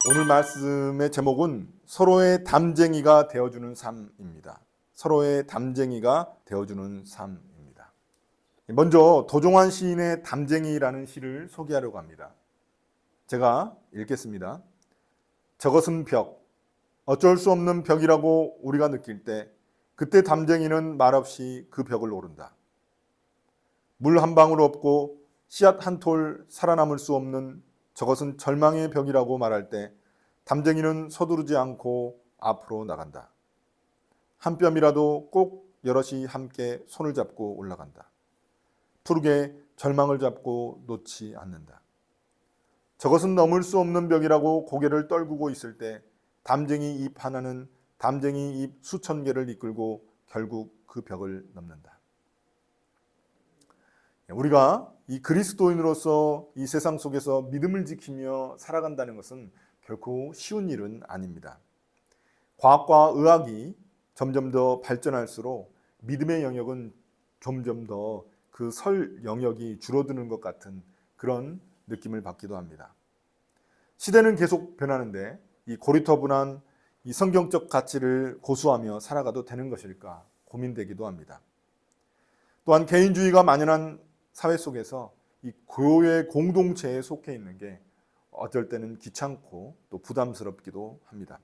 오늘 말씀의 제목은 서로의 담쟁이가 되어주는 삶입니다. 서로의 담쟁이가 되어주는 삶입니다. 먼저 도종환 시인의 담쟁이라는 시를 소개하려고 합니다. 제가 읽겠습니다. 저것은 벽, 어쩔 수 없는 벽이라고 우리가 느낄 때 그때 담쟁이는 말없이 그 벽을 오른다. 물 한 방울 없고 씨앗 한 톨 살아남을 수 없는 저것은 절망의 벽이라고 말할 때 담쟁이는 서두르지 않고 앞으로 나간다. 한 뼘이라도 꼭 여럿이 함께 손을 잡고 올라간다. 푸르게 절망을 잡고 놓지 않는다. 저것은 넘을 수 없는 벽이라고 고개를 떨구고 있을 때 담쟁이 잎 하나는 담쟁이 잎 수천 개를 이끌고 결국 그 벽을 넘는다. 우리가 이 그리스도인으로서 이 세상 속에서 믿음을 지키며 살아간다는 것은 결코 쉬운 일은 아닙니다. 과학과 의학이 점점 더 발전할수록 믿음의 영역은 점점 더 그 설 영역이 줄어드는 것 같은 그런 느낌을 받기도 합니다. 시대는 계속 변하는데 이 고리터분한 이 성경적 가치를 고수하며 살아가도 되는 것일까 고민되기도 합니다. 또한 개인주의가 만연한 사회 속에서 이 교회 공동체에 속해 있는 게 어쩔 때는 귀찮고 또 부담스럽기도 합니다.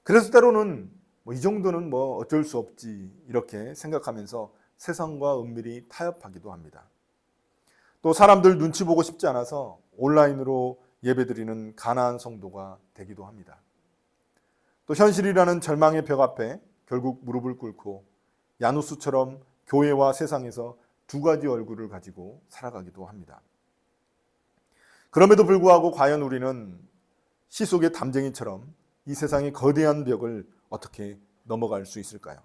그래서 때로는 이 정도는 어쩔 수 없지 이렇게 생각하면서 세상과 은밀히 타협하기도 합니다. 또 사람들 눈치 보고 싶지 않아서 온라인으로 예배드리는 가난한 성도가 되기도 합니다. 또 현실이라는 절망의 벽 앞에 결국 무릎을 꿇고 야누스처럼 교회와 세상에서 두 가지 얼굴을 가지고 살아가기도 합니다. 그럼에도 불구하고 과연 우리는 시 속의 담쟁이처럼 이 세상의 거대한 벽을 어떻게 넘어갈 수 있을까요?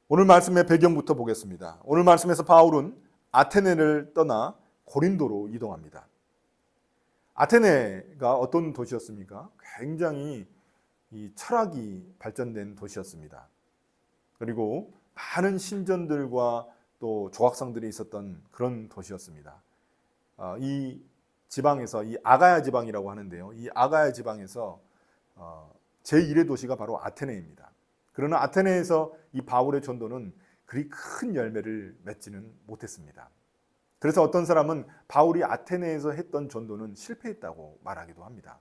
오늘 말씀의 배경부터 보겠습니다. 오늘 말씀에서 바울은 아테네를 떠나 고린도로 이동합니다. 아테네가 어떤 도시였습니까? 굉장히 이 철학이 발전된 도시였습니다. 그리고 많은 신전들과 또 조각상들이 있었던 그런 도시였습니다. 이 지방에서 이 아가야 지방이라고 하는데요. 이 아가야 지방에서 제1의 도시가 바로 아테네입니다. 그러나 아테네에서 이 바울의 전도는 그리 큰 열매를 맺지는 못했습니다. 그래서 어떤 사람은 바울이 아테네에서 했던 전도는 실패했다고 말하기도 합니다.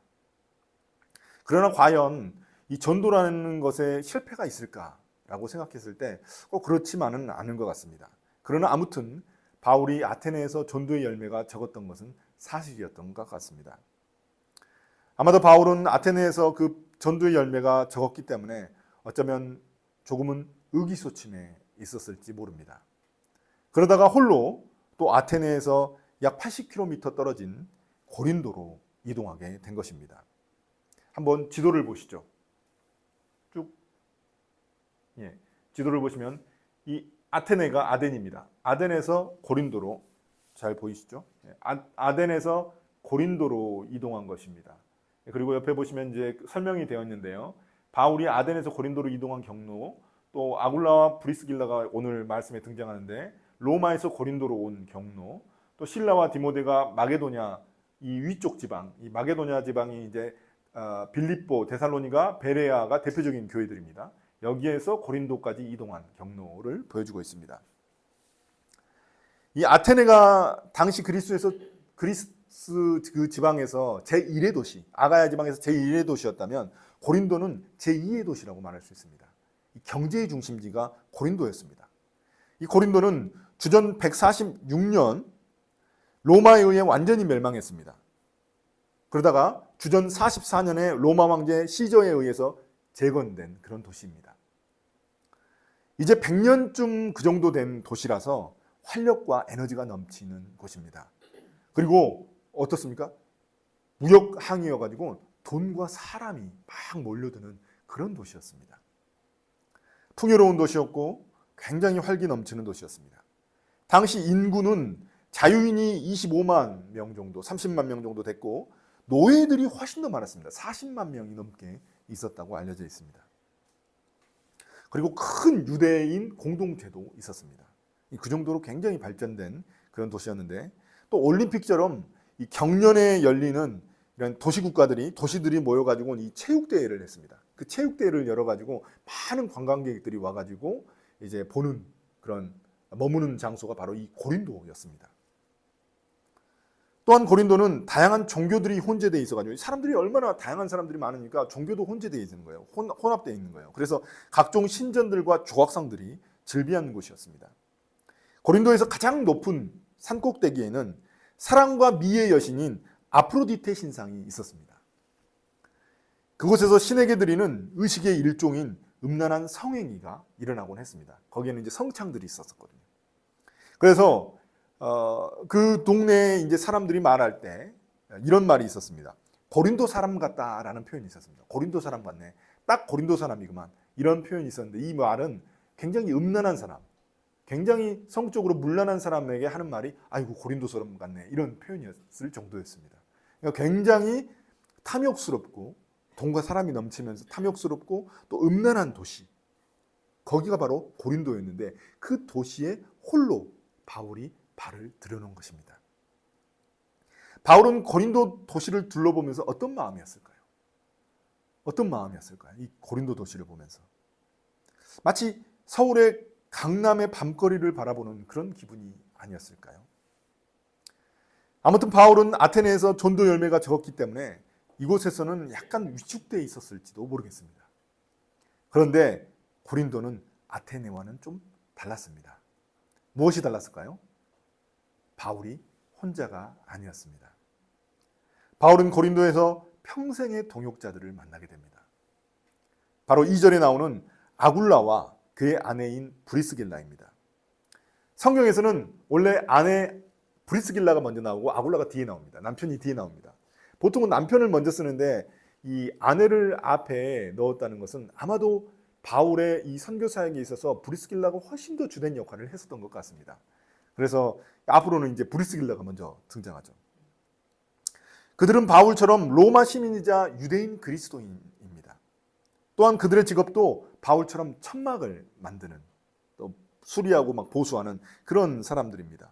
그러나 과연 이 전도라는 것에 실패가 있을까라고 생각했을 때 꼭 그렇지만은 않은 것 같습니다. 그러나 아무튼 바울이 아테네에서 전도의 열매가 적었던 것은 사실이었던 것 같습니다. 아마도 바울은 아테네에서 그 전도의 열매가 적었기 때문에 어쩌면 조금은 의기소침해 있었을지 모릅니다. 그러다가 홀로 또 아테네에서 약 80km 떨어진 고린도로 이동하게 된 것입니다. 한번 지도를 보시죠. 쭉. 지도를 보시면 이 아테네가 아덴입니다. 아덴에서 고린도로 잘 보이시죠? 아덴에서 고린도로 이동한 것입니다. 그리고 옆에 보시면 이제 설명이 되어 있는데요. 바울이 아덴에서 고린도로 이동한 경로, 또 아굴라와 브리스길라가 오늘 말씀에 등장하는데 로마에서 고린도로 온 경로, 또 실라와 디모데가 마게도냐 이 위쪽 지방, 이 마게도냐 지방이 이제 빌립보, 데살로니가, 베레아가 대표적인 교회들입니다. 여기에서 고린도까지 이동한 경로를 보여주고 있습니다. 이 아테네가 당시 그리스 그 지방에서 제1의 도시, 아가야 지방에서 제1의 도시였다면 고린도는 제2의 도시라고 말할 수 있습니다. 경제의 중심지가 고린도였습니다. 이 고린도는 주전 146년 로마에 의해 완전히 멸망했습니다. 그러다가 주전 44년에 로마 황제 시저에 의해서 재건된 그런 도시입니다. 이제 100년쯤 그 정도 된 도시라서 활력과 에너지가 넘치는 곳입니다. 그리고 어떻습니까? 무역 항이어가지고 돈과 사람이 막 몰려드는 그런 도시였습니다. 풍요로운 도시였고 굉장히 활기 넘치는 도시였습니다. 당시 인구는 자유인이 25만 명 정도, 30만 명 정도 됐고 노예들이 훨씬 더 많았습니다. 40만 명이 넘게 있었다고 알려져 있습니다. 그리고 큰 유대인 공동체도 있었습니다. 그 정도로 굉장히 발전된 그런 도시였는데 또 올림픽처럼 이 경년에 열리는 이런 도시들이 모여가지고 이 체육대회를 했습니다. 그 체육대회를 열어가지고 많은 관광객들이 와가지고 이제 보는 그런 머무는 장소가 바로 이 고린도였습니다. 또한 고린도는 다양한 종교들이 혼재되어 있어가지고 사람들이 얼마나 다양한 사람들이 많으니까 종교도 혼재되어 있는 거예요. 혼합되어 있는 거예요. 그래서 각종 신전들과 조각상들이 즐비한 곳이었습니다. 고린도에서 가장 높은 산꼭대기에는 사랑과 미의 여신인 아프로디테 신상이 있었습니다. 그곳에서 신에게 드리는 의식의 일종인 음란한 성행위가 일어나곤 했습니다. 거기에는 이제 성창들이 있었거든요. 그래서 그 동네에 이제 사람들이 말할 때 이런 말이 있었습니다. 고린도 사람 같다라는 표현이 있었습니다. 고린도 사람 같네. 딱 고린도 사람이구만. 이런 표현이 있었는데 이 말은 굉장히 음란한 사람, 굉장히 성적으로 문란한 사람에게 하는 말이 아이고 고린도 사람 같네. 이런 표현이었을 정도였습니다. 그러니까 굉장히 탐욕스럽고 돈과 사람이 넘치면서 탐욕스럽고 또 음란한 도시. 거기가 바로 고린도였는데 그 도시에 홀로 바울이 발을 들여놓은 것입니다. 바울은 고린도 도시를 둘러보면서 어떤 마음이었을까요? 어떤 마음이었을까요? 이 고린도 도시를 보면서 마치 서울의 강남의 밤거리를 바라보는 그런 기분이 아니었을까요? 아무튼 바울은 아테네에서 전도 열매가 적었기 때문에 이곳에서는 약간 위축되어 있었을지도 모르겠습니다. 그런데 고린도는 아테네와는 좀 달랐습니다. 무엇이 달랐을까요? 바울이 혼자가 아니었습니다. 바울은 고린도에서 평생의 동역자들을 만나게 됩니다. 바로 2절에 나오는 아굴라와 그의 아내인 브리스길라입니다. 성경에서는 원래 아내 브리스길라가 먼저 나오고 아굴라가 뒤에 나옵니다. 남편이 뒤에 나옵니다. 보통은 남편을 먼저 쓰는데 이 아내를 앞에 넣었다는 것은 아마도 바울의 이 선교 사역에 있어서 브리스길라가 훨씬 더 주된 역할을 했었던 것 같습니다. 그래서 앞으로는 이제 브리스길라가 먼저 등장하죠. 그들은 바울처럼 로마 시민이자 유대인 그리스도인입니다. 또한 그들의 직업도 바울처럼 천막을 만드는 또 수리하고 막 보수하는 그런 사람들입니다.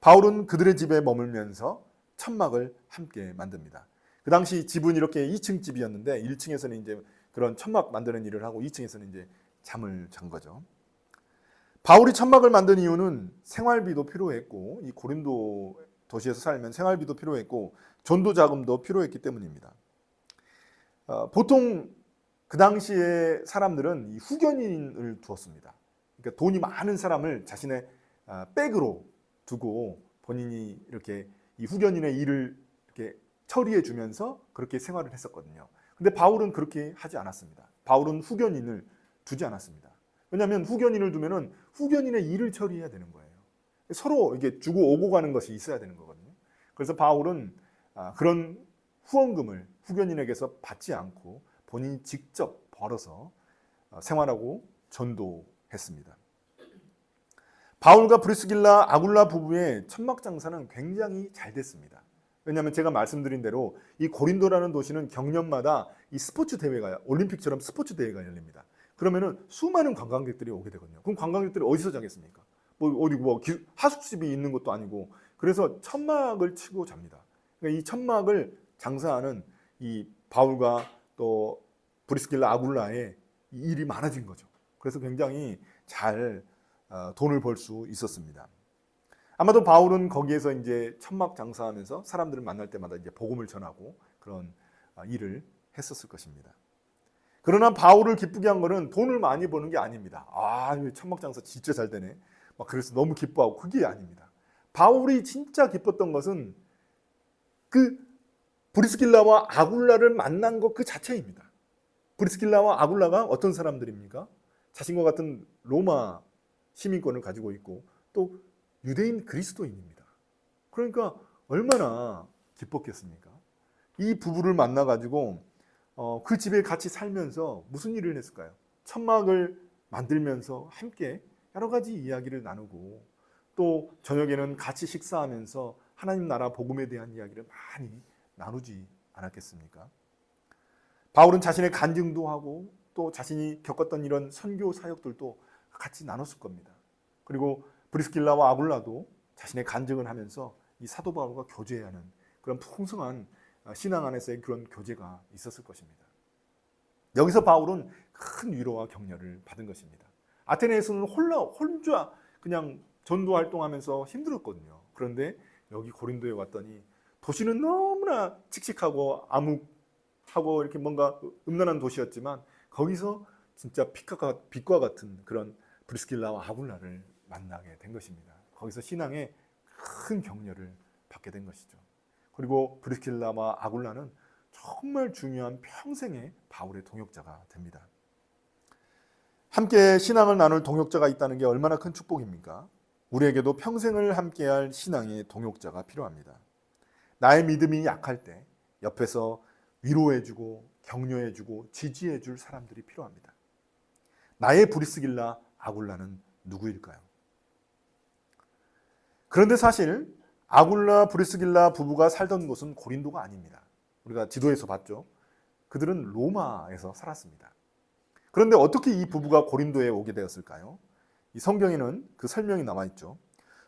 바울은 그들의 집에 머물면서 천막을 함께 만듭니다. 그 당시 집은 이렇게 2층 집이었는데 1층에서는 이제 그런 천막 만드는 일을 하고 2층에서는 이제 잠을 잔 거죠. 바울이 천막을 만든 이유는 생활비도 필요했고 이 고린도 도시에서 살면 생활비도 필요했고 전도 자금도 필요했기 때문입니다. 보통 그 당시에 사람들은 이 후견인을 두었습니다. 그러니까 돈이 많은 사람을 자신의 백으로 두고 본인이 이렇게 이 후견인의 일을 이렇게 처리해 주면서 그렇게 생활을 했었거든요. 근데 바울은 그렇게 하지 않았습니다. 바울은 후견인을 두지 않았습니다. 왜냐하면 후견인을 두면은 후견인의 일을 처리해야 되는 거예요. 서로 이게 주고 오고 가는 것이 있어야 되는 거거든요. 그래서 바울은 그런 후원금을 후견인에게서 받지 않고 본인이 직접 벌어서 생활하고 전도했습니다. 바울과 브리스길라, 아굴라 부부의 천막 장사는 굉장히 잘 됐습니다. 왜냐하면 제가 말씀드린 대로 이 고린도라는 도시는 경년마다 이 스포츠 대회가 올림픽처럼 스포츠 대회가 열립니다. 그러면은 수많은 관광객들이 오게 되거든요. 그럼 관광객들이 어디서 자겠습니까? 어디 하숙집이 있는 것도 아니고 그래서 천막을 치고 잡니다. 그러니까 이 천막을 장사하는 이 바울과 또 브리스길라 아굴라의 일이 많아진 거죠. 그래서 굉장히 잘 돈을 벌 수 있었습니다. 아마도 바울은 거기에서 이제 천막 장사하면서 사람들을 만날 때마다 이제 복음을 전하고 그런 일을 했었을 것입니다. 그러나 바울을 기쁘게 한 거는 돈을 많이 버는 게 아닙니다. 천막 장사 진짜 잘 되네. 막 그래서 너무 기뻐하고 그게 아닙니다. 바울이 진짜 기뻤던 것은 그 브리스길라와 아굴라를 만난 것 그 자체입니다. 브리스길라와 아굴라가 어떤 사람들입니까? 자신과 같은 로마 시민권을 가지고 있고 또 유대인 그리스도인입니다. 그러니까 얼마나 기뻤겠습니까? 이 부부를 만나가지고 그 집에 같이 살면서 무슨 일을 했을까요? 천막을 만들면서 함께 여러 가지 이야기를 나누고 또 저녁에는 같이 식사하면서 하나님 나라 복음에 대한 이야기를 많이 나누지 않았겠습니까? 바울은 자신의 간증도 하고 또 자신이 겪었던 이런 선교 사역들도 같이 나눴을 겁니다. 그리고 브리스길라와 아굴라도 자신의 간증을 하면서 이 사도 바울과 교제하는 그런 풍성한 신앙 안에서의 그런 교제가 있었을 것입니다. 여기서 바울은 큰 위로와 격려를 받은 것입니다. 아테네에서는 혼자 그냥 전도 활동하면서 힘들었거든요. 그런데 여기 고린도에 왔더니 도시는 너무나 칙칙하고 암흑하고 이렇게 뭔가 음란한 도시였지만 거기서 진짜 빛과 같은 그런 브리스길라와 아굴라를 만나게 된 것입니다. 거기서 신앙에 큰 격려를 받게 된 것이죠. 그리고 브리스길라와 아굴라는 정말 중요한 평생의 바울의 동역자가 됩니다. 함께 신앙을 나눌 동역자가 있다는 게 얼마나 큰 축복입니까? 우리에게도 평생을 함께할 신앙의 동역자가 필요합니다. 나의 믿음이 약할 때 옆에서 위로해주고 격려해주고 지지해줄 사람들이 필요합니다. 나의 브리스길라 아굴라는 누구일까요? 그런데 사실 아굴라 브리스길라 부부가 살던 곳은 고린도가 아닙니다. 우리가 지도에서 봤죠. 그들은 로마에서 살았습니다. 그런데 어떻게 이 부부가 고린도에 오게 되었을까요? 이 성경에는 그 설명이 나와 있죠.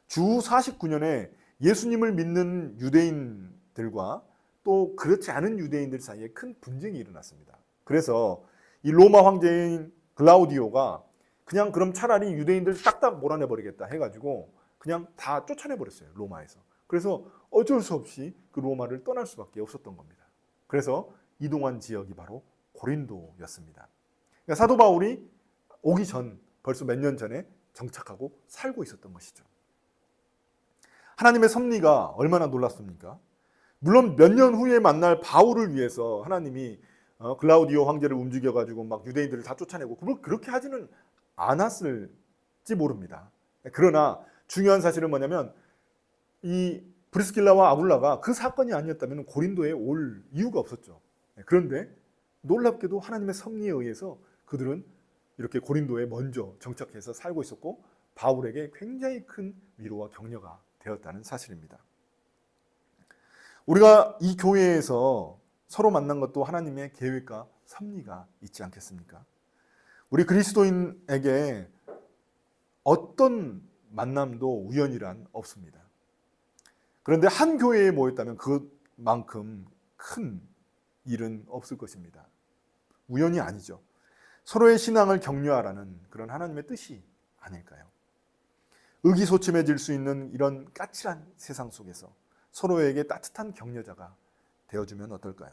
주 49년에 예수님을 믿는 유대인들과 또 그렇지 않은 유대인들 사이에 큰 분쟁이 일어났습니다. 그래서 이 로마 황제인 글라우디오가 그냥 그럼 차라리 유대인들 딱딱 몰아내버리겠다 해가지고 그냥 다 쫓아내버렸어요. 로마에서. 그래서 어쩔 수 없이 그 로마를 떠날 수밖에 없었던 겁니다. 그래서 이동한 지역이 바로 고린도였습니다. 그러니까 사도 바울이 오기 전 벌써 몇 년 전에 정착하고 살고 있었던 것이죠. 하나님의 섭리가 얼마나 놀랍습니까? 물론 몇 년 후에 만날 바울을 위해서 하나님이 글라우디오 황제를 움직여가지고 막 유대인들을 다 쫓아내고 그렇게 하지는 않았을지 모릅니다. 그러나 중요한 사실은 뭐냐면 이 브리스길라와 아굴라가 그 사건이 아니었다면 고린도에 올 이유가 없었죠. 그런데 놀랍게도 하나님의 섭리에 의해서 그들은 이렇게 고린도에 먼저 정착해서 살고 있었고 바울에게 굉장히 큰 위로와 격려가 되었다는 사실입니다. 우리가 이 교회에서 서로 만난 것도 하나님의 계획과 섭리가 있지 않겠습니까? 우리 그리스도인에게 어떤 만남도 우연이란 없습니다. 그런데 한 교회에 모였다면 그만큼 큰 일은 없을 것입니다. 우연이 아니죠. 서로의 신앙을 격려하라는 그런 하나님의 뜻이 아닐까요? 의기소침해질 수 있는 이런 까칠한 세상 속에서 서로에게 따뜻한 격려자가 되어주면 어떨까요?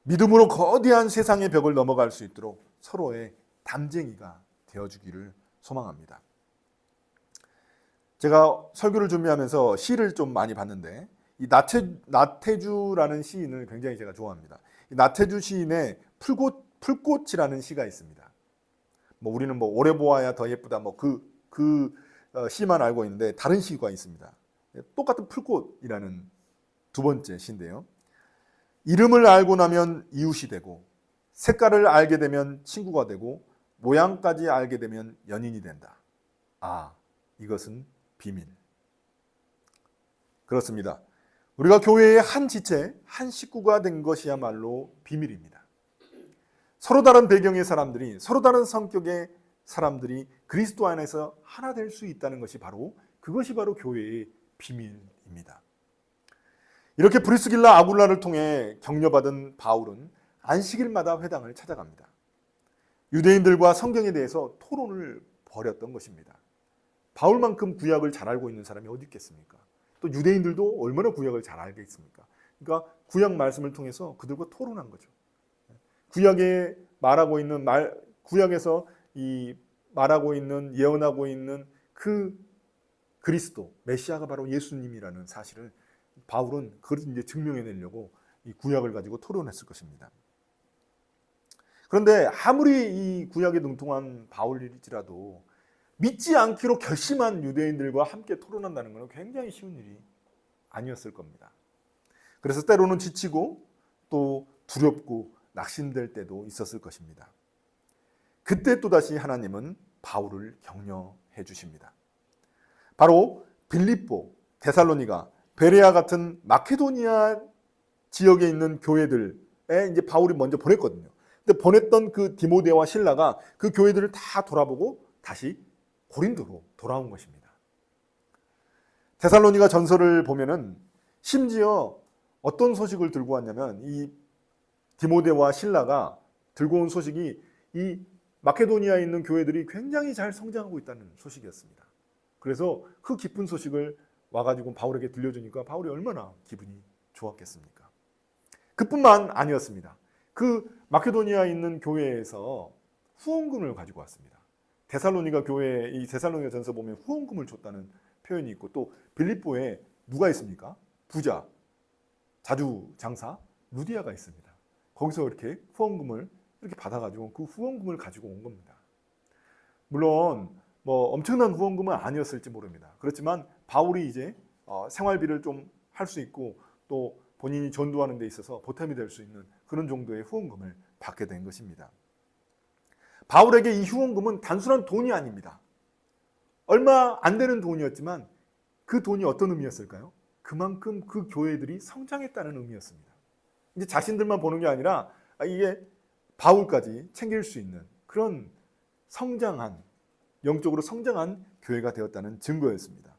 믿음으로 거대한 세상의 벽을 넘어갈 수 있도록 서로의 담쟁이가 되어주기를 소망합니다. 제가 설교를 준비하면서 시를 좀 많이 봤는데 이 나태주라는 시인을 굉장히 제가 좋아합니다. 이 나태주 시인의 풀꽃이라는 시가 있습니다. 뭐 우리는 뭐 오래 보아야 더 예쁘다 뭐 그 시만 알고 있는데 다른 시가 있습니다. 똑같은 풀꽃이라는 두 번째 시인데요. 이름을 알고 나면 이웃이 되고 색깔을 알게 되면 친구가 되고 모양까지 알게 되면 연인이 된다. 아, 이것은 비밀. 그렇습니다. 우리가 교회의 한 지체, 한 식구가 된 것이야말로 비밀입니다. 서로 다른 배경의 사람들이, 서로 다른 성격의 사람들이 그리스도 안에서 하나 될 수 있다는 것이 그것이 바로 교회의 비밀입니다. 이렇게 브리스길라 아굴라를 통해 격려받은 바울은 안식일마다 회당을 찾아갑니다. 유대인들과 성경에 대해서 토론을 벌였던 것입니다. 바울만큼 구약을 잘 알고 있는 사람이 어디 있겠습니까? 또 유대인들도 얼마나 구약을 잘 알겠습니까? 그러니까 구약 말씀을 통해서 그들과 토론한 거죠. 구약에 말하고 있는 구약에서 이 말하고 있는 예언하고 있는 그 그리스도 메시아가 바로 예수님이라는 사실을 바울은 그걸 이제 증명해내려고 이 구약을 가지고 토론했을 것입니다. 그런데 아무리 이 구약에 능통한 바울일지라도 믿지 않기로 결심한 유대인들과 함께 토론한다는 것은 굉장히 쉬운 일이 아니었을 겁니다. 그래서 때로는 지치고 또 두렵고 낙심될 때도 있었을 것입니다. 그때 또다시 하나님은 바울을 격려해 주십니다. 바로 빌립보, 데살로니가, 베레아 같은 마케도니아 지역에 있는 교회들에 이제 바울이 먼저 보냈거든요. 근데 보냈던 그 디모데와 실라가 그 교회들을 다 돌아보고 다시 고린도로 돌아온 것입니다. 데살로니가 전서를 보면은 심지어 어떤 소식을 들고 왔냐면 이 디모데와 실라가 들고 온 소식이 이 마케도니아에 있는 교회들이 굉장히 잘 성장하고 있다는 소식이었습니다. 그래서 그 기쁜 소식을 와가지고 바울에게 들려주니까 바울이 얼마나 기분이 좋았겠습니까? 그뿐만 아니었습니다. 그 마케도니아에 있는 교회에서 후원금을 가지고 왔습니다. 데살로니가 교회, 이 데살로니가 전서 보면 후원금을 줬다는 표현이 있고, 또 빌립보에 누가 있습니까? 부자, 자주 장사 루디아가 있습니다. 거기서 이렇게 후원금을 이렇게 받아가지고 그 후원금을 가지고 온 겁니다. 물론 뭐 엄청난 후원금은 아니었을지 모릅니다. 그렇지만 바울이 이제 생활비를 좀 할 수 있고 또 본인이 전도하는 데 있어서 보탬이 될 수 있는 그런 정도의 후원금을 받게 된 것입니다. 바울에게 이 후원금은 단순한 돈이 아닙니다. 얼마 안 되는 돈이었지만 그 돈이 어떤 의미였을까요? 그만큼 그 교회들이 성장했다는 의미였습니다. 이제 자신들만 보는 게 아니라 이게 바울까지 챙길 수 있는 그런 성장한, 영적으로 성장한 교회가 되었다는 증거였습니다.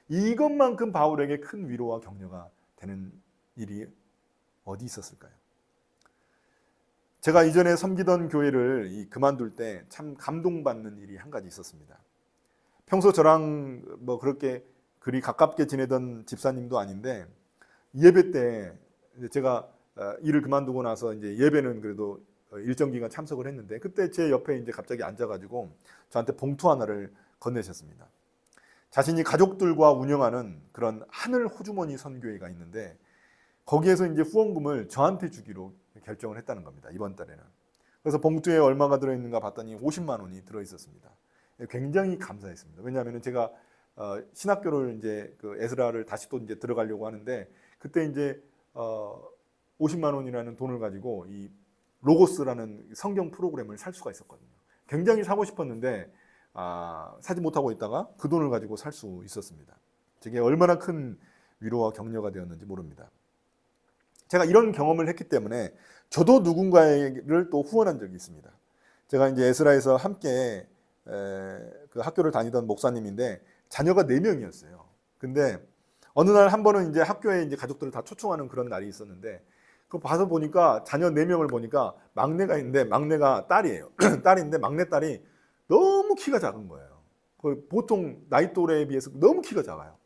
이것만큼 바울에게 큰 위로와 격려가 되는 일이 어디 있었을까요? 제가 이전에 섬기던 교회를 그만둘 때 참 감동받는 일이 한 가지 있었습니다. 평소 저랑 뭐 그렇게 그리 가깝게 지내던 집사님도 아닌데 예배 때 제가 일을 그만두고 나서 이제 예배는 그래도 일정 기간 참석을 했는데 그때 제 옆에 이제 갑자기 앉아가지고 저한테 봉투 하나를 건네셨습니다. 자신이 가족들과 운영하는 그런 하늘 호주머니 선교회가 있는데 거기에서 이제 후원금을 저한테 주기로 결정을 했다는 겁니다. 이번 달에는. 그래서 봉투에 얼마가 들어있는가 봤더니 50만 원이 들어있었습니다. 굉장히 감사했습니다. 왜냐하면 제가 신학교를 이제 그 에스라를 다시 또 이제 들어가려고 하는데 그때 이제 50만 원이라는 돈을 가지고 이 로고스라는 성경 프로그램을 살 수가 있었거든요. 굉장히 사고 싶었는데 사지 못하고 있다가 그 돈을 가지고 살 수 있었습니다. 제게 얼마나 큰 위로와 격려가 되었는지 모릅니다. 제가 이런 경험을 했기 때문에 저도 누군가를 또 후원한 적이 있습니다. 제가 이제 에스라에서 함께 그 학교를 다니던 목사님인데 자녀가 4명이었어요. 근데 어느 날 한 번은 이제 학교에 이제 가족들을 다 초청하는 그런 날이 있었는데 그 봐서 보니까 자녀 4명을 보니까 막내가 있는데 막내가 딸이에요. 딸인데 막내 딸이 너무 키가 작은 거예요. 보통 나이 또래에 비해서 너무 키가 작아요.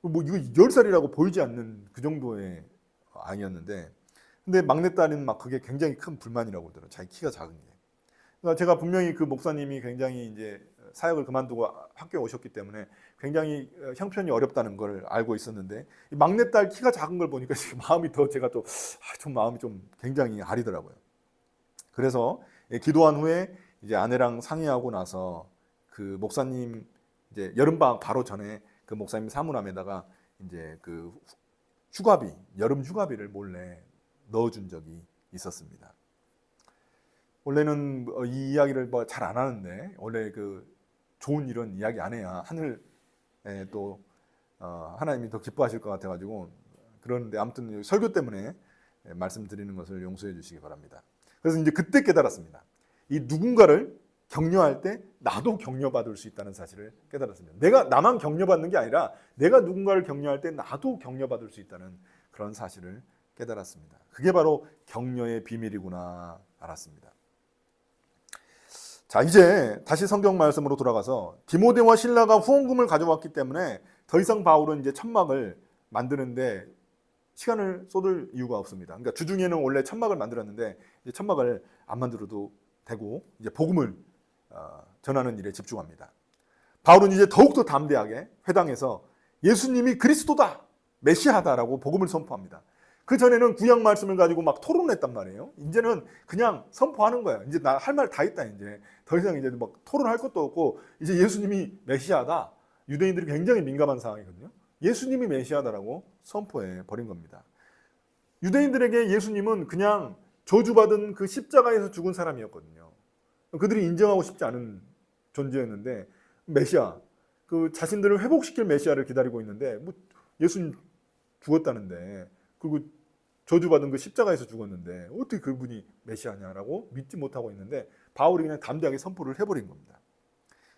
뭐 이거 10살이라고 보이지 않는 그 정도의 아이였는데 근데 막내딸은 막 그게 굉장히 큰 불만이라고 그러더라고요. 자기 키가 작은 게. 그러니까 제가 분명히 그 목사님이 굉장히 이제 사역을 그만두고 학교에 오셨기 때문에 굉장히 형편이 어렵다는 걸 알고 있었는데 막내딸 키가 작은 걸 보니까 지금 마음이 더 제가 또 좀 마음이 좀 굉장히 아리더라고요. 그래서 기도한 후에 이제 아내랑 상의하고 나서 그 목사님 이제 여름방학 바로 전에 그 목사님 사물함에다가 이제 그 휴가비, 여름 휴가비를 몰래 넣어준 적이 있었습니다. 원래는 이 이야기를 뭐 잘 안 하는데 원래 그 좋은 일은 이야기 안 해야 하늘에 또 하나님이 더 기뻐하실 것 같아가지고 그러는데 아무튼 설교 때문에 말씀드리는 것을 용서해 주시기 바랍니다. 그래서 이제 그때 깨달았습니다. 이 누군가를 격려할 때 나도 격려받을 수 있다는 사실을 깨달았습니다. 내가 나만 격려받는 게 아니라 내가 누군가를 격려할 때 나도 격려받을 수 있다는 그런 사실을 깨달았습니다. 그게 바로 격려의 비밀이구나 알았습니다. 자, 이제 다시 성경 말씀으로 돌아가서 디모데와 실라가 후원금을 가져왔기 때문에 더 이상 바울은 이제 천막을 만드는데 시간을 쏟을 이유가 없습니다. 그러니까 주중에는 원래 천막을 만들었는데 이제 천막을 안 만들어도 되고 이제 복음을 전하는 일에 집중합니다. 바울은 이제 더욱더 담대하게 회당에서 예수님이 그리스도다, 메시아다라고 복음을 선포합니다. 그 전에는 구약 말씀을 가지고 막 토론했단 말이에요. 이제는 그냥 선포하는 거예요. 이제 나 할 말 다 했다. 이제 더 이상 이제 막 토론할 것도 없고 이제 예수님이 메시아다. 유대인들이 굉장히 민감한 상황이거든요. 예수님이 메시아다라고 선포해 버린 겁니다. 유대인들에게 예수님은 그냥 저주받은 그 십자가에서 죽은 사람이었거든요. 그들이 인정하고 싶지 않은 존재였는데 메시아, 그 자신들을 회복시킬 메시아를 기다리고 있는데 뭐 예수님 죽었다는데 그리고 저주받은 그 십자가에서 죽었는데 어떻게 그분이 메시아냐라고 믿지 못하고 있는데 바울이 그냥 담대하게 선포를 해버린 겁니다.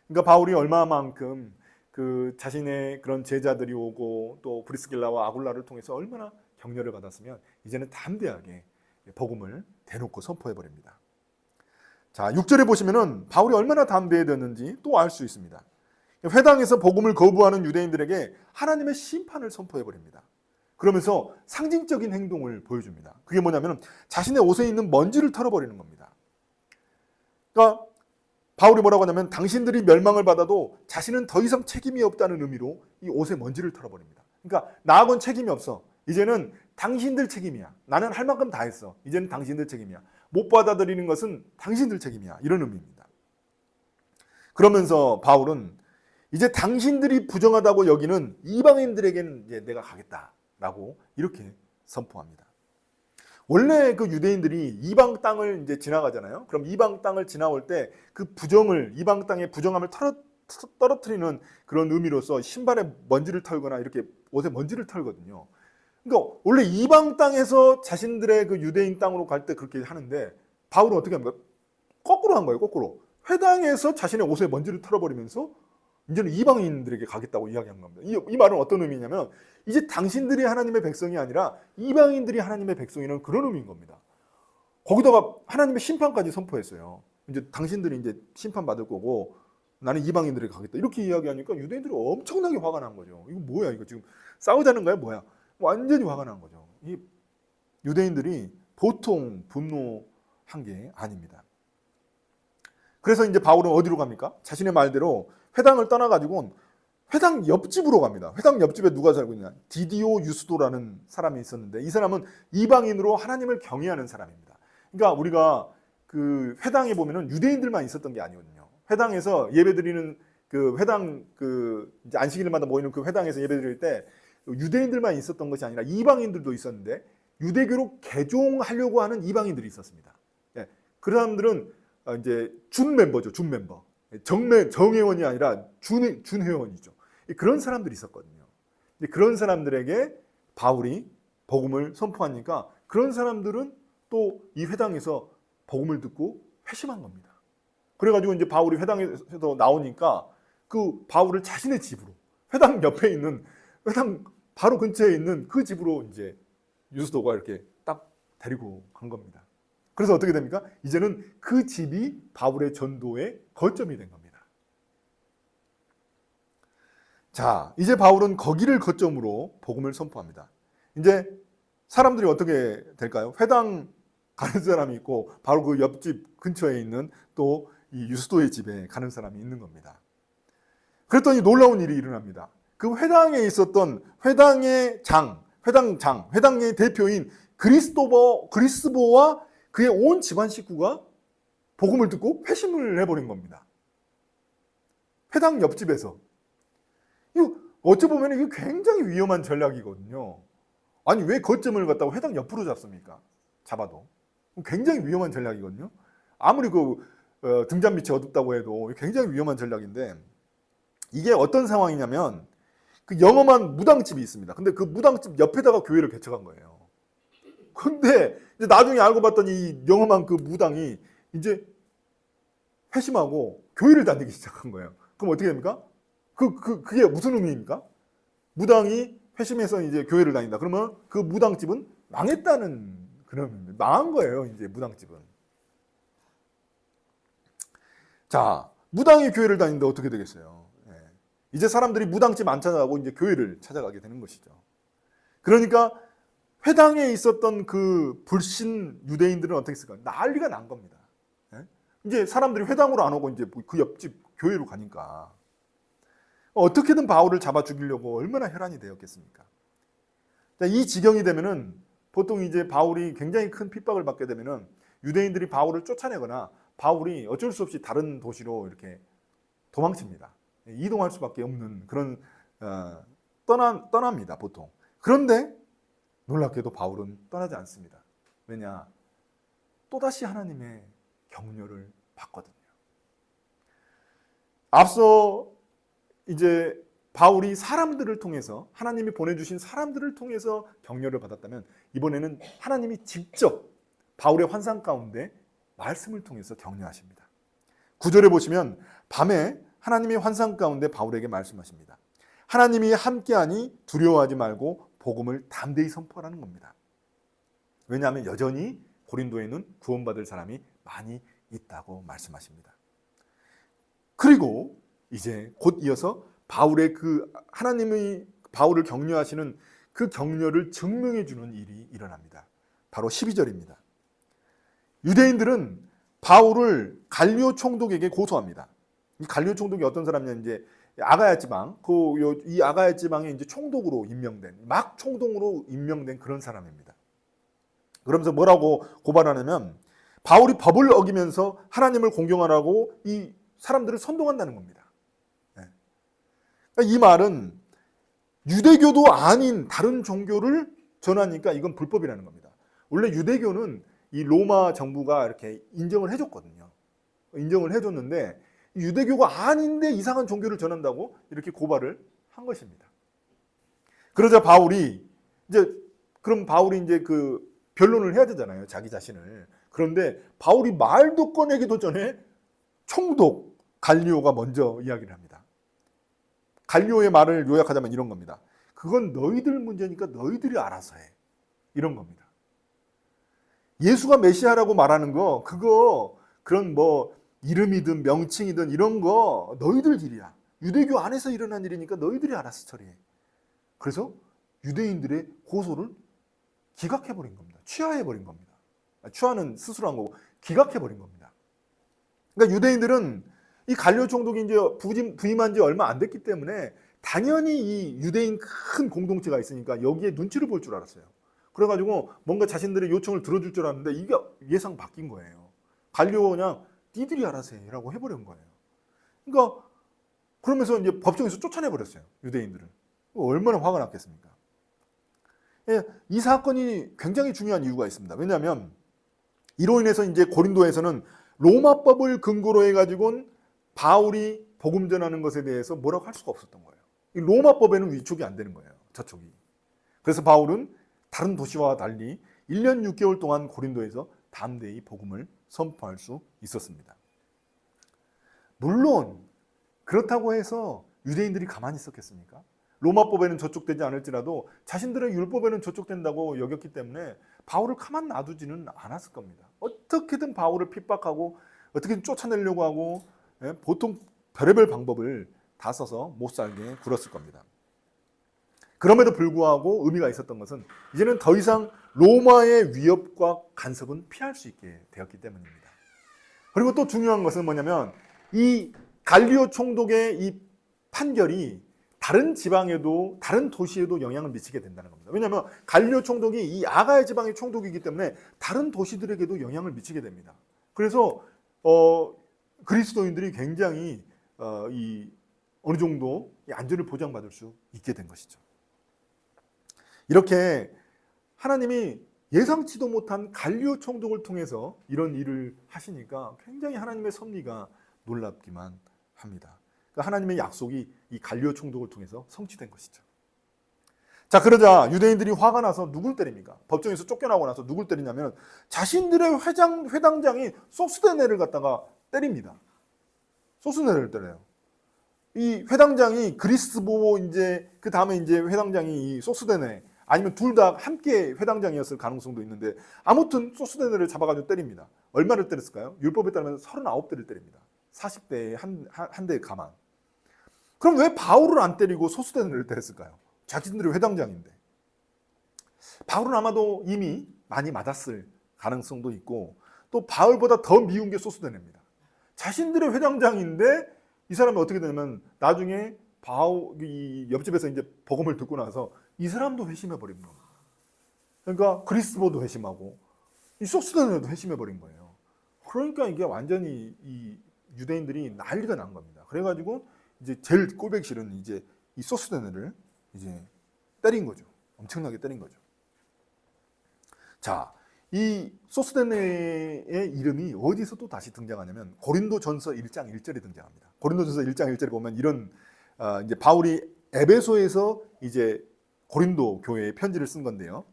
그러니까 바울이 얼마만큼 그 자신의 그런 제자들이 오고 또 브리스길라와 아굴라를 통해서 얼마나 격려를 받았으면 이제는 담대하게 복음을 대놓고 선포해 버립니다. 자, 6절에 보시면은 바울이 얼마나 담대해졌는지 또 알 수 있습니다. 회당에서 복음을 거부하는 유대인들에게 하나님의 심판을 선포해 버립니다. 그러면서 상징적인 행동을 보여줍니다. 그게 뭐냐면 자신의 옷에 있는 먼지를 털어버리는 겁니다. 그러니까 바울이 뭐라고 하냐면 당신들이 멸망을 받아도 자신은 더 이상 책임이 없다는 의미로 이 옷에 먼지를 털어버립니다. 그러니까 나하고는 책임이 없어. 이제는 당신들 책임이야. 나는 할 만큼 다 했어. 이제는 당신들 책임이야. 못 받아들이는 것은 당신들 책임이야. 이런 의미입니다. 그러면서 바울은 이제 당신들이 부정하다고 여기는 이방인들에게는 이제 내가 가겠다라고 이렇게 선포합니다. 원래 그 유대인들이 이방 땅을 이제 지나가잖아요. 그럼 이방 땅을 지나올 때 그 부정을, 이방 땅의 부정함을 떨어뜨리는 그런 의미로서 신발에 먼지를 털거나 이렇게 옷에 먼지를 털거든요. 그러니까 원래 이방 땅에서 자신들의 그 유대인 땅으로 갈 때 그렇게 하는데 바울은 어떻게 합니까? 거꾸로 한 거예요. 거꾸로. 회당에서 자신의 옷에 먼지를 털어버리면서 이제는 이방인들에게 가겠다고 이야기한 겁니다. 이 말은 어떤 의미냐면 이제 당신들이 하나님의 백성이 아니라 이방인들이 하나님의 백성이라는 그런 의미인 겁니다. 거기다가 하나님의 심판까지 선포했어요. 이제 당신들이 이제 심판받을 거고 나는 이방인들에게 가겠다. 이렇게 이야기하니까 유대인들이 엄청나게 화가 난 거죠. 이거 뭐야? 이거 지금 싸우자는 거야? 뭐야? 완전히 화가 난 거죠. 이 유대인들이 보통 분노한 게 아닙니다. 그래서 이제 바울은 어디로 갑니까? 자신의 말대로 회당을 떠나가지고 회당 옆집으로 갑니다. 회당 옆집에 누가 살고 있냐? 디디오 유스도라는 사람이 있었는데 이 사람은 이방인으로 하나님을 경외하는 사람입니다. 그러니까 우리가 그 회당에 보면은 유대인들만 있었던 게 아니거든요. 회당에서 예배드리는 그 회당 그 이제 안식일마다 모이는 그 회당에서 예배드릴 때 유대인들만 있었던 것이 아니라 이방인들도 있었는데 유대교로 개종하려고 하는 이방인들이 있었습니다. 예, 그 사람들은 이제 준 멤버죠, 준 멤버. 정회원이 아니라 준회원이죠. 그런 사람들이 있었거든요. 그런 사람들에게 바울이 복음을 선포하니까 그런 사람들은 또 이 회당에서 복음을 듣고 회심한 겁니다. 그래가지고 이제 바울이 회당에서 나오니까 그 바울을 자신의 집으로 회당 옆에 있는 회당 바로 근처에 있는 그 집으로 이제 유스도가 이렇게 딱 데리고 간 겁니다. 그래서 어떻게 됩니까? 이제는 그 집이 바울의 전도의 거점이 된 겁니다. 자, 이제 바울은 거기를 거점으로 복음을 선포합니다. 이제 사람들이 어떻게 될까요? 회당 가는 사람이 있고 바로 그 옆집 근처에 있는 또 이 유스도의 집에 가는 사람이 있는 겁니다. 그랬더니 놀라운 일이 일어납니다. 그 회당에 있었던 회당의 회당의 대표인 그리스보와 그의 온 집안 식구가 복음을 듣고 회심을 해버린 겁니다. 회당 옆집에서. 이거 어찌 보면 이게 굉장히 위험한 전략이거든요. 아니 왜 거점을 갖다가 회당 옆으로 잡습니까? 잡아도. 굉장히 위험한 전략이거든요. 아무리 그 등잔 밑이 어둡다고 해도 굉장히 위험한 전략인데 이게 어떤 상황이냐면 그 영험한 무당집이 있습니다. 근데 그 무당집 옆에다가 교회를 개척한 거예요. 근데 이제 나중에 알고 봤더니 이 영험한 그 무당이 이제 회심하고 교회를 다니기 시작한 거예요. 그럼 어떻게 됩니까? 그게 무슨 의미입니까? 무당이 회심해서 이제 교회를 다닌다. 그러면 그 무당집은 망했다는 그런 의미입니다. 망한 거예요, 이제 무당집은. 자, 무당이 교회를 다니는데 어떻게 되겠어요? 예. 이제 사람들이 무당집 안 찾아가고 이제 교회를 찾아가게 되는 것이죠. 그러니까 회당에 있었던 그 불신 유대인들은 어떻게 했을까? 난리가 난 겁니다. 예? 이제 사람들이 회당으로 안 오고 이제 그 옆집 교회로 가니까 어떻게든 바울을 잡아 죽이려고 얼마나 혈안이 되었겠습니까? 자, 이 지경이 되면은 보통 이제 바울이 굉장히 큰 핍박을 받게 되면은 유대인들이 바울을 쫓아내거나 바울이 어쩔 수 없이 다른 도시로 이렇게 도망칩니다. 이동할 수밖에 없는 그런 떠납니다, 보통. 그런데 놀랍게도 바울은 떠나지 않습니다. 왜냐? 또다시 하나님의 격려를 받거든요. 앞서 이제 바울이 사람들을 통해서 하나님이 보내주신 사람들을 통해서 격려를 받았다면 이번에는 하나님이 직접 바울의 환상 가운데 말씀을 통해서 격려하십니다. 9절에 보시면 밤에 하나님이 환상 가운데 바울에게 말씀하십니다. 하나님이 함께하니 두려워하지 말고 복음을 담대히 선포하라는 겁니다. 왜냐하면 여전히 고린도에는 구원받을 사람이 많이 있다고 말씀하십니다. 그리고 이제 곧 이어서 바울의 그 하나님의 바울을 격려하시는 그 격려를 증명해 주는 일이 일어납니다. 바로 12절입니다. 유대인들은 바울을 갈리오 총독에게 고소합니다. 이 갈리오 총독이 어떤 사람이냐, 이제 아가야 지방, 이 아가야 지방에 이제 총독으로 임명된, 막 총독으로 임명된 그런 사람입니다. 그러면서 뭐라고 고발하냐면 바울이 법을 어기면서 하나님을 공경하라고 이 사람들을 선동한다는 겁니다. 이 말은 유대교도 아닌 다른 종교를 전하니까 이건 불법이라는 겁니다. 원래 유대교는 이 로마 정부가 이렇게 인정을 해줬거든요. 인정을 해줬는데 유대교가 아닌데 이상한 종교를 전한다고 이렇게 고발을 한 것입니다. 그러자 바울이 이제 그 변론을 해야 되잖아요, 자기 자신을. 그런데 바울이 말도 꺼내기도 전에 총독 갈리오가 먼저 이야기를 합니다. 갈리오의 말을 요약하자면 이런 겁니다. 그건 너희들 문제니까 너희들이 알아서 해. 이런 겁니다. 예수가 메시아라고 말하는 거, 그거 그런 뭐 이름이든 명칭이든 이런 거 너희들 일이야. 유대교 안에서 일어난 일이니까 너희들이 알아서 처리해. 그래서 유대인들의 고소를 기각해버린 겁니다. 취하해버린 겁니다. 취하는 스스로 한 거고 기각해버린 겁니다. 그러니까 유대인들은 이 갈리오 총독이 이제 부임한 지 얼마 안 됐기 때문에 당연히 이 유대인 큰 공동체가 있으니까 여기에 눈치를 볼 줄 알았어요. 그래가지고 뭔가 자신들의 요청을 들어줄 줄 알았는데 이게 예상 바뀐 거예요. 갈리오 그냥 니들이 알아서 해라고 해버린 거예요. 그러니까 그러면서 이제 법정에서 쫓아내버렸어요. 유대인들을. 얼마나 화가 났겠습니까? 이 사건이 굉장히 중요한 이유가 있습니다. 왜냐하면 이로 인해서 이제 고린도에서는 로마법을 근거로 해가지고는 바울이 복음 전하는 것에 대해서 뭐라고 할 수가 없었던 거예요. 이 로마법에는 위촉이 안 되는 거예요, 저쪽이. 그래서 바울은 다른 도시와 달리 1년 6개월 동안 고린도에서 담대히 복음을 선포할 수 있었습니다. 물론 그렇다고 해서 유대인들이 가만히 있었겠습니까? 로마법에는 저촉되지 않을지라도 자신들의 율법에는 저촉된다고 여겼기 때문에 바울을 가만 놔두지는 않았을 겁니다. 어떻게든 바울을 핍박하고 어떻게든 쫓아내려고 하고 보통 별의별 방법을 다 써서 못 살게 굴었을 겁니다. 그럼에도 불구하고 의미가 있었던 것은 이제는 더 이상 로마의 위협과 간섭은 피할 수 있게 되었기 때문입니다. 그리고 또 중요한 것은 뭐냐면 이 갈리오 총독의 이 판결이 다른 지방에도 다른 도시에도 영향을 미치게 된다는 겁니다. 왜냐하면 갈리오 총독이 이 아가야 지방의 총독이기 때문에 다른 도시들에게도 영향을 미치게 됩니다. 그래서 그리스도인들이 굉장히 어느 정도 안전을 보장받을 수 있게 된 것이죠. 이렇게 하나님이 예상치도 못한 갈리오 총독을 통해서 이런 일을 하시니까 굉장히 하나님의 섭리가 놀랍기만 합니다. 그러니까 하나님의 약속이 이 갈리오 총독을 통해서 성취된 것이죠. 자, 그러자 유대인들이 화가 나서 누굴 때립니까? 법정에서 쫓겨나고 나서 누굴 때리냐면 자신들의 회당장이 소스데네를 갖다가 때립니다. 소스데네를 때려요. 이 회당장이 그리스보 그 다음에 이제 회당장이 이 소스데네 아니면 둘 다 함께 회당장이었을 가능성도 있는데 아무튼 소스데네를 잡아가지고 때립니다. 얼마를 때렸을까요? 율법에 따르면 39대를 때립니다. 40대에 한 대 가만. 그럼 왜 바울을 안 때리고 소스데네를 때렸을까요? 자신들이 회당장인데. 바울은 아마도 이미 많이 맞았을 가능성도 있고 또 바울보다 더 미운 게 소스데네입니다. 자신들의 회당장인데 이 사람이 어떻게 되냐면 나중에 바울이 옆집에서 이제 복음을 듣고 나서 이 사람도 회심해 버린 겁니다. 그러니까 그리스보도 회심하고 이 소스데네도 회심해 버린 거예요. 그러니까 이게 완전히 이 유대인들이 난리가 난 겁니다. 그래가지고 이제 제일 꼴보기 싫은 이제 이 소스데네를 이제 때린 거죠. 엄청나게 때린 거죠. 자, 이 소스데네의 이름이 어디서 또 다시 등장하냐면 고린도전서 1장 1절에 등장합니다. 고린도전서 1장 1절에 보면 이런 이제 바울이 에베소에서 이제 고린도 교회에 편지를 쓴 건데요.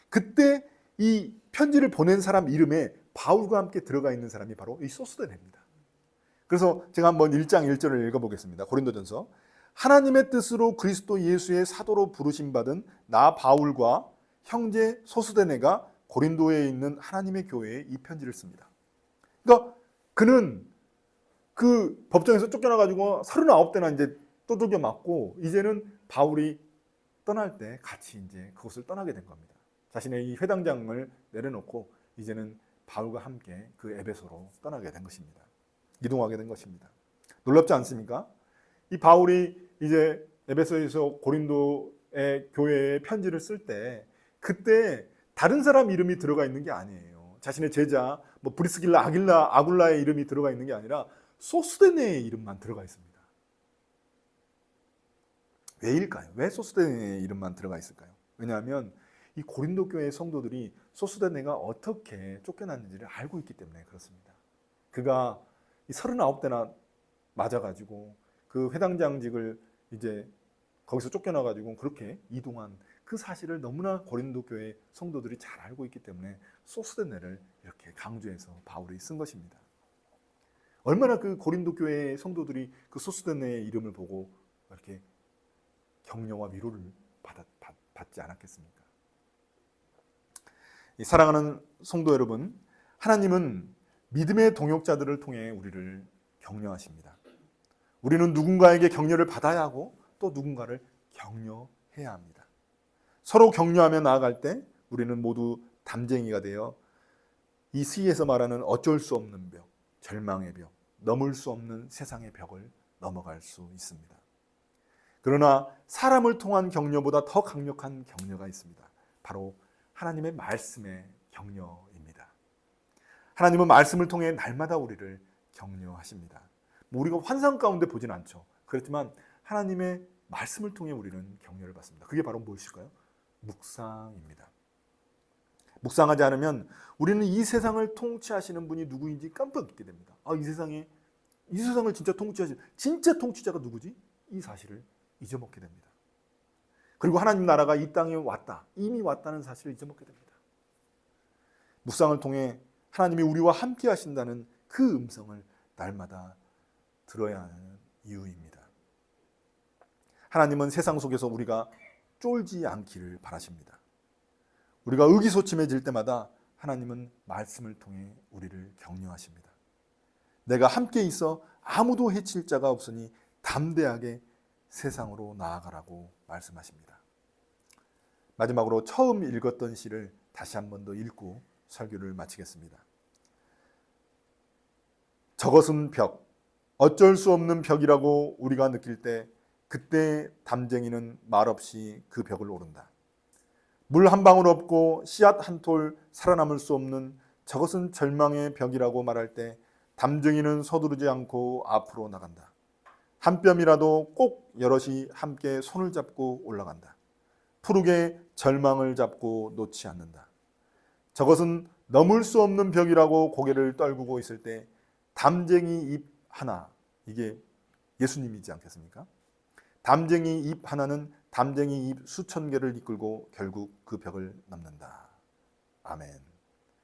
그때 이 편지를 보낸 사람 이름에 바울과 함께 들어가 있는 사람이 바로 이 소스데네입니다. 그래서 제가 한번 1장 1절을 읽어보겠습니다. 고린도전서. 하나님의 뜻으로 그리스도 예수의 사도로 부르심 받은 나 바울과 형제 소스데네가 고린도에 있는 하나님의 교회에 이 편지를 씁니다. 그러니까 그는 그 법정에서 쫓겨나가지고 39대나 이제 두들겨 맞고 이제는 바울이 떠날 때 같이 이제 그곳을 떠나게 된 겁니다. 자신의 이 회당장을 내려놓고 이제는 바울과 함께 그 에베소로 떠나게 된 것입니다. 이동하게 된 것입니다. 놀랍지 않습니까? 이 바울이 이제 에베소에서 고린도의 교회에 편지를 쓸 때 그때 다른 사람 이름이 들어가 있는 게 아니에요. 자신의 제자 뭐 브리스길라, 아굴라의 이름이 들어가 있는 게 아니라 소스데네의 이름만 들어가 있습니다. 왜일까요? 왜 소스데네의 이름만 들어가 있을까요? 왜냐하면 이 고린도 교회의 성도들이 소스데네가 어떻게 쫓겨났는지를 알고 있기 때문에 그렇습니다. 그가 39대나 맞아가지고 그 회당장직을 이제 거기서 쫓겨나가지고 그렇게 이동한 그 사실을 너무나 고린도 교회 성도들이 잘 알고 있기 때문에 소스데네를 이렇게 강조해서 바울이 쓴 것입니다. 얼마나 그 고린도 교회 성도들이 그 소스데네의 이름을 보고 이렇게 격려와 위로를 받지 않았겠습니까? 사랑하는 성도 여러분, 하나님은 믿음의 동역자들을 통해 우리를 격려하십니다. 우리는 누군가에게 격려를 받아야 하고 또 누군가를 격려해야 합니다. 서로 격려하며 나아갈 때 우리는 모두 담쟁이가 되어 이 시에서 말하는 어쩔 수 없는 벽, 절망의 벽, 넘을 수 없는 세상의 벽을 넘어갈 수 있습니다. 그러나 사람을 통한 격려보다 더 강력한 격려가 있습니다. 바로 하나님의 말씀의 격려입니다. 하나님은 말씀을 통해 날마다 우리를 격려하십니다. 우리가 환상 가운데 보진 않죠. 그렇지만 하나님의 말씀을 통해 우리는 격려를 받습니다. 그게 바로 무엇일까요? 묵상입니다. 묵상하지 않으면 우리는 이 세상을 통치하시는 분이 누구인지 깜빡 잊게 됩니다. 이 세상을 진짜 통치자가 누구지? 이 사실을 잊어먹게 됩니다. 그리고 하나님 나라가 이 땅에 이미 왔다는 사실을 잊어먹게 됩니다. 묵상을 통해 하나님이 우리와 함께 하신다는 그 음성을 날마다 들어야 하는 이유입니다. 하나님은 세상 속에서 우리가 쫄지 않기를 바라십니다. 우리가 의기소침해질 때마다 하나님은 말씀을 통해 우리를 격려하십니다. 내가 함께 있어 아무도 해칠 자가 없으니 담대하게 세상으로 나아가라고 말씀하십니다. 마지막으로 처음 읽었던 시를 다시 한 번 더 읽고 설교를 마치겠습니다. 저것은 벽, 어쩔 수 없는 벽이라고 우리가 느낄 때 그때 담쟁이는 말없이 그 벽을 오른다. 물 한 방울 없고 씨앗 한 톨 살아남을 수 없는 저것은 절망의 벽이라고 말할 때 담쟁이는 서두르지 않고 앞으로 나간다. 한 뼘이라도 꼭 여럿이 함께 손을 잡고 올라간다. 푸르게 절망을 잡고 놓지 않는다. 저것은 넘을 수 없는 벽이라고 고개를 떨구고 있을 때 담쟁이 잎 하나, 이게 예수님이지 않겠습니까? 담쟁이 잎 하나는 담쟁이 잎 수천 개를 이끌고 결국 그 벽을 넘는다. 아멘.